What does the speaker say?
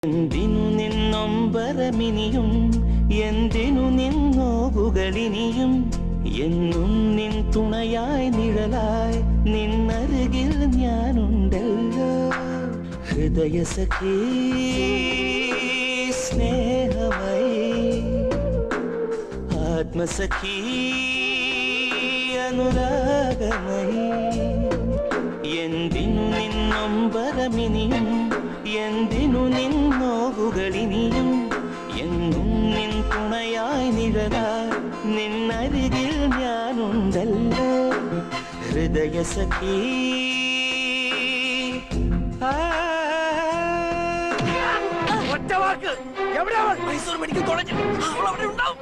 എന്തിനു നിന്നൊമ്പരമിനിയും എന്തിനു നിന്നോവുകളിനിയും എന്നും നിൻ തുണയായി നിഴലായി നിന്നരുകിൽ ഞാനുണ്ടല്ലോ ഹൃദയസഖി സ്നേഹമയി ആത്മസഖി അനുരാഗമയി എന്തിനു നിന്നൊമ്പരമിനിയും എന്തിനു നിന്നോവുകളിനിയും എന്നും നിൻ തുണയായി നിഴലായി നിന്നരികിൽ ഞാനുണ്ടല്ലോ ഹൃദയസഖി ഒറ്റവാക്ക് എവിടെയാ മൈസൂർ മെഡിക്കൽ കോളേജ് അവൾ അവിടെ ഉണ്ടാവും